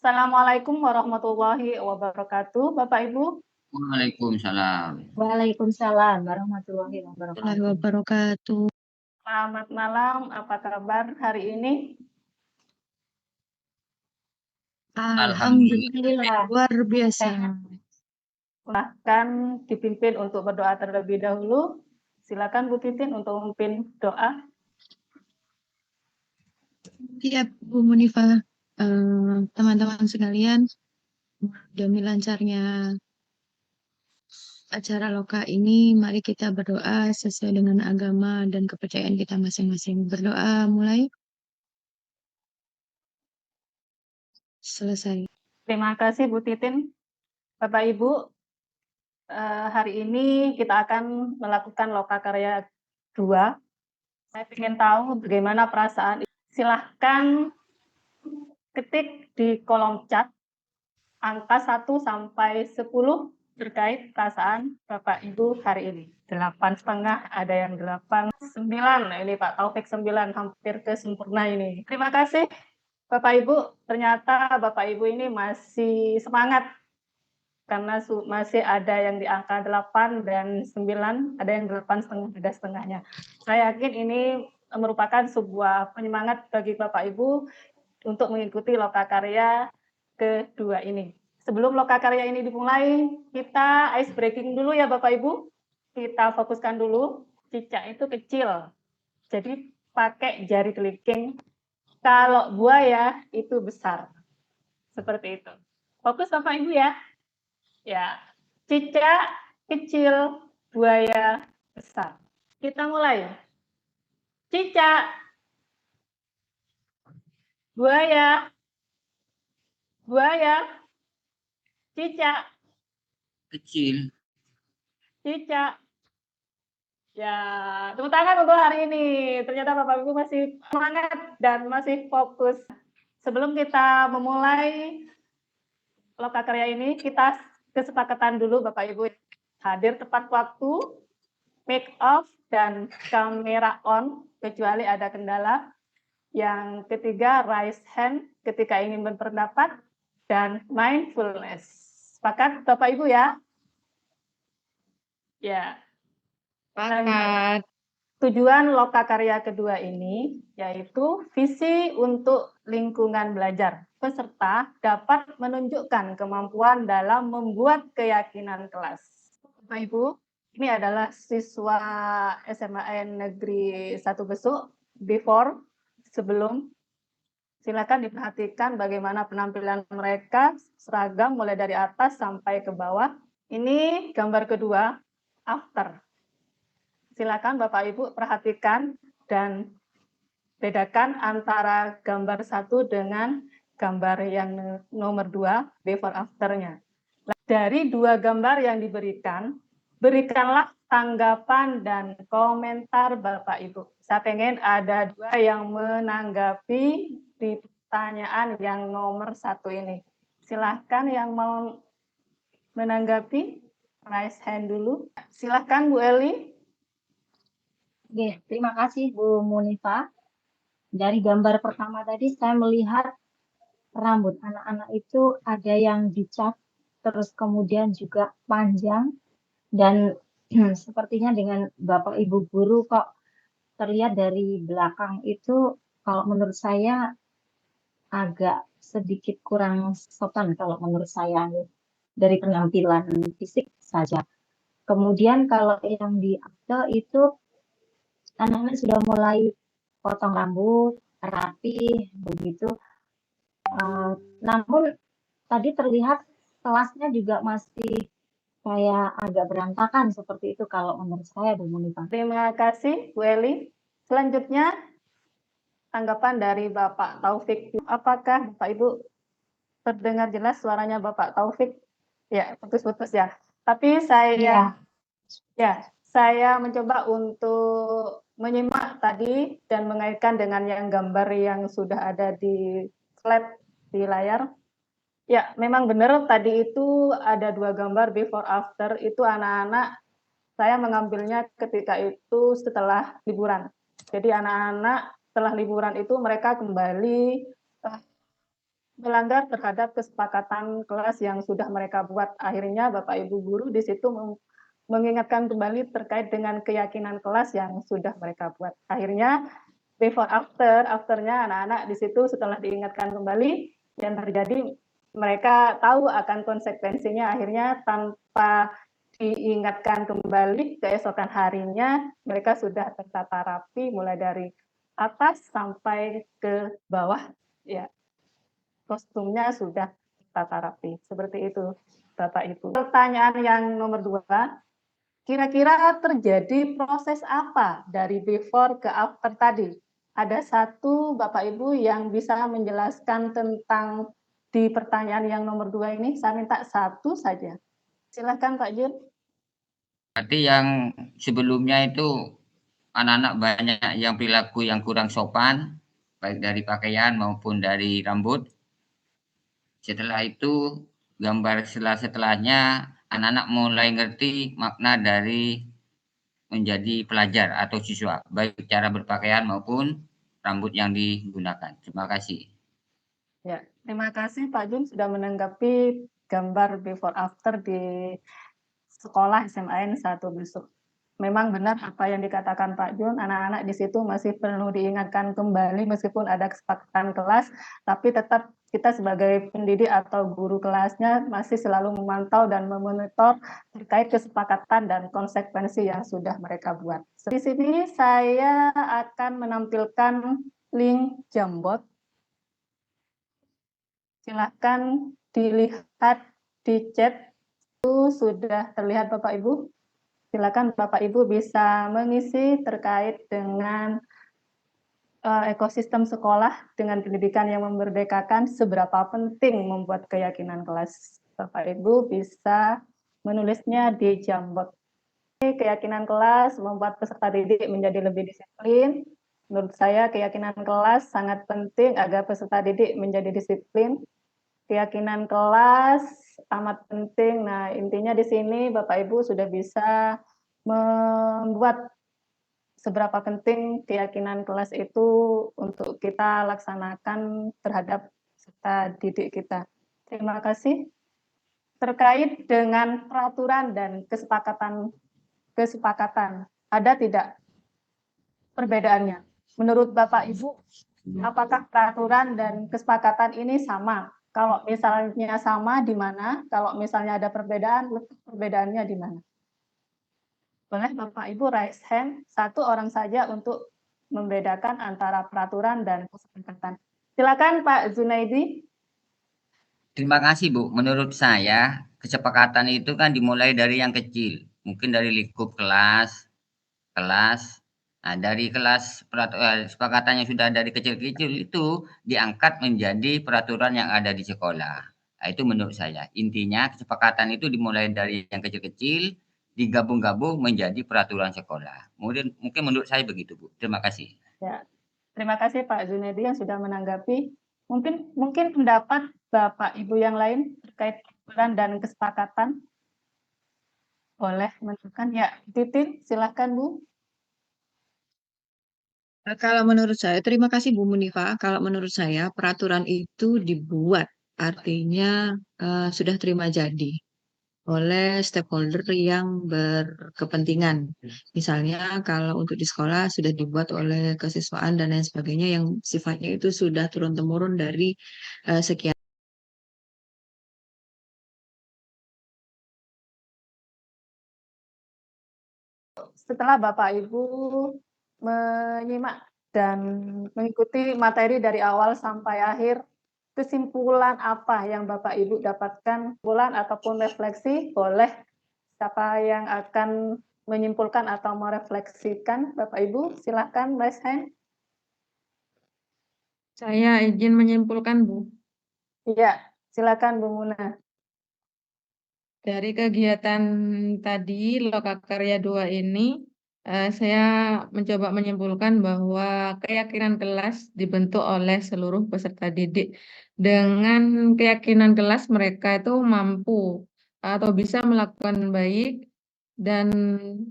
Assalamualaikum warahmatullahi wabarakatuh, Bapak Ibu. Waalaikumsalam. Waalaikumsalam warahmatullahi Warahmatullahi wabarakatuh. wabarakatuh. Selamat malam, apa kabar hari ini? Alhamdulillah luar biasa. Silahkan dipimpin untuk berdoa terlebih dahulu. Silakan Bu Titin untuk memimpin doa. Siap Bu Munifah. Teman-teman sekalian, demi lancarnya acara Loka ini, mari kita berdoa sesuai dengan agama dan kepercayaan kita masing-masing. Berdoa mulai. Selesai. Terima kasih Bu Titin. Bapak Ibu, hari ini kita akan melakukan Lokakarya 2. Saya ingin tahu bagaimana perasaan. Silahkan ketik di kolom chat angka 1 sampai 10 terkait perasaan Bapak Ibu hari ini. 8,5, ada yang 8,9. Ini Pak Taufik 9, hampir ke sempurna ini. Terima kasih Bapak Ibu. Ternyata Bapak Ibu ini masih semangat karena masih ada yang di angka 8 dan 9, ada yang 8,5, ada setengahnya. Saya yakin ini merupakan sebuah penyemangat bagi Bapak Ibu untuk mengikuti Lokakarya kedua ini. Sebelum Lokakarya ini dimulai, kita ice breaking dulu ya Bapak Ibu. Kita fokuskan dulu, cicak itu kecil, jadi pakai jari kelingking. Kalau buaya itu besar, seperti itu. Fokus Bapak Ibu ya. Ya, cicak kecil, buaya besar. Kita mulai. Cicak, buaya, buaya, cicak, Kecil. cicak. Ya, tepuk tangan untuk hari ini. Ternyata Bapak Ibu masih semangat dan masih fokus. Sebelum kita memulai Lokakarya ini, kita kesepakatan dulu Bapak Ibu. Hadir tepat waktu, make off, dan kamera on, kecuali ada kendala. Yang ketiga, raise hand ketika ingin berpendapat, dan mindfulness. Sepakat Bapak Ibu ya? Ya. Sepakat. Tujuan Lokakarya kedua ini yaitu visi untuk lingkungan belajar. Peserta dapat menunjukkan kemampuan dalam membuat keyakinan kelas. Bapak Ibu, ini adalah siswa SMAN Negeri 1 Besuk, before, sebelum. Silakan diperhatikan bagaimana penampilan mereka, seragam mulai dari atas sampai ke bawah. Ini gambar kedua, after. Silakan Bapak Ibu perhatikan dan bedakan antara gambar 1 dengan gambar yang nomor 2, before after-nya. Dari 2 gambar yang diberikan, berikanlah tanggapan dan komentar Bapak Ibu. Saya pengen ada 2 yang menanggapi di pertanyaan yang nomor 1 ini. Silahkan yang mau menanggapi, raise hand dulu. Silahkan Bu Eli. Oke, terima kasih Bu Munifah. Dari gambar pertama tadi saya melihat rambut anak-anak itu ada yang dicap, terus kemudian juga panjang, dan sepertinya dengan Bapak Ibu guru kok terlihat dari belakang itu, kalau menurut saya agak sedikit kurang sopan kalau menurut saya dari penampilan fisik saja. Kemudian kalau yang di akte itu anak-anak sudah mulai potong rambut, rapi, begitu. Namun tadi terlihat kelasnya juga masih kayak agak berantakan seperti itu kalau menurut saya, Bu Munifah. Terima kasih Bu Eli. Selanjutnya tanggapan dari Bapak Taufik. Apakah Bapak Ibu terdengar jelas suaranya Bapak Taufik? Ya, putus-putus ya. Tapi saya mencoba untuk menyimak tadi dan mengaitkan dengan yang gambar yang sudah ada di slide di layar. Ya, memang benar tadi itu ada 2 gambar before after, itu anak-anak saya mengambilnya ketika itu setelah liburan. Jadi anak-anak setelah liburan itu mereka kembali melanggar terhadap kesepakatan kelas yang sudah mereka buat. Akhirnya Bapak Ibu guru di situ mengingatkan kembali terkait dengan keyakinan kelas yang sudah mereka buat. Akhirnya before afternya anak-anak di situ setelah diingatkan kembali yang terjadi, mereka tahu akan konsekuensinya. Akhirnya tanpa diingatkan kembali, keesokan harinya mereka sudah tertata rapi mulai dari atas sampai ke bawah, ya. Kostumnya sudah tertata rapi. Seperti itu, Bapak Ibu. Pertanyaan yang nomor 2, kira-kira terjadi proses apa dari before ke after tadi? Ada satu Bapak Ibu yang bisa menjelaskan tentang di pertanyaan yang nomor 2 ini? Saya minta satu saja. Silahkan Pak Jun. Berarti yang sebelumnya itu anak-anak banyak yang perilaku yang kurang sopan, baik dari pakaian maupun dari rambut. Setelah itu, gambar setelahnya anak-anak mulai ngerti makna dari menjadi pelajar atau siswa, baik cara berpakaian maupun rambut yang digunakan. Terima kasih. Ya, terima kasih Pak Jun sudah menanggapi gambar before after di sekolah SMAN 1 Besuk. Memang benar apa yang dikatakan Pak Jun, anak-anak di situ masih perlu diingatkan kembali meskipun ada kesepakatan kelas, tapi tetap kita sebagai pendidik atau guru kelasnya masih selalu memantau dan memonitor terkait kesepakatan dan konsekuensi yang sudah mereka buat. Di sini saya akan menampilkan link Jambot. Silakan dilihat di chat, itu sudah terlihat Bapak Ibu. Silakan Bapak Ibu bisa mengisi terkait dengan ekosistem sekolah dengan pendidikan yang memerdekakan, seberapa penting membuat keyakinan kelas. Bapak Ibu bisa menulisnya di Jambot. Keyakinan kelas membuat peserta didik menjadi lebih disiplin. Menurut saya keyakinan kelas sangat penting agar peserta didik menjadi disiplin. Keyakinan kelas amat penting. Nah, intinya di sini Bapak Ibu sudah bisa membuat seberapa penting keyakinan kelas itu untuk kita laksanakan terhadap peserta didik kita. Terima kasih. Terkait dengan peraturan dan kesepakatan, ada tidak perbedaannya? Menurut Bapak Ibu, apakah peraturan dan kesepakatan ini sama? Kalau misalnya sama, di mana? Kalau misalnya ada perbedaan, perbedaannya di mana? Boleh Bapak Ibu raise hand, satu orang saja untuk membedakan antara peraturan dan kesepakatan. Silakan Pak Zunaidi. Terima kasih Bu. Menurut saya, kesepakatan itu kan dimulai dari yang kecil. Mungkin dari lingkup kelas. Nah, dari kesepakatan yang sudah dari kecil-kecil itu diangkat menjadi peraturan yang ada di sekolah. Nah, itu menurut saya. Intinya kesepakatan itu dimulai dari yang kecil-kecil, digabung-gabung menjadi peraturan sekolah. Mungkin menurut saya begitu, Bu. Terima kasih. Ya, terima kasih Pak Zunaidi yang sudah menanggapi. Mungkin pendapat Bapak Ibu yang lain terkait peraturan dan kesepakatan. Boleh menentukan. Ya, Titin, silakan Bu. Kalau menurut saya, terima kasih Bu Munifa. Kalau menurut saya, peraturan itu dibuat, artinya sudah terima jadi oleh stakeholder yang berkepentingan. Misalnya kalau untuk di sekolah sudah dibuat oleh kesiswaan dan lain sebagainya yang sifatnya itu sudah turun-temurun dari sekian. Setelah Bapak Ibu menyimak dan mengikuti materi dari awal sampai akhir, kesimpulan apa yang Bapak Ibu dapatkan, kesimpulan ataupun refleksi, boleh siapa yang akan menyimpulkan atau merefleksikan, Bapak Ibu, silahkan raise hand. Saya izin menyimpulkan, Bu. Iya, silakan Bu Muna. Dari kegiatan tadi, Lokakarya 2 ini, saya mencoba menyimpulkan bahwa keyakinan kelas dibentuk oleh seluruh peserta didik. Dengan keyakinan kelas, mereka itu mampu atau bisa melakukan baik dan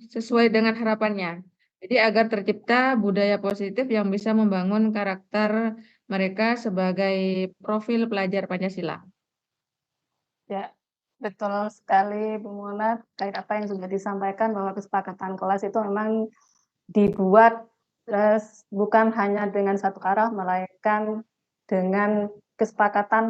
sesuai dengan harapannya. Jadi agar tercipta budaya positif yang bisa membangun karakter mereka sebagai profil pelajar Pancasila. Ya, betul sekali Bu Mona, terkait apa yang sudah disampaikan bahwa kesepakatan kelas itu memang dibuat bukan hanya dengan satu arah, melainkan dengan kesepakatan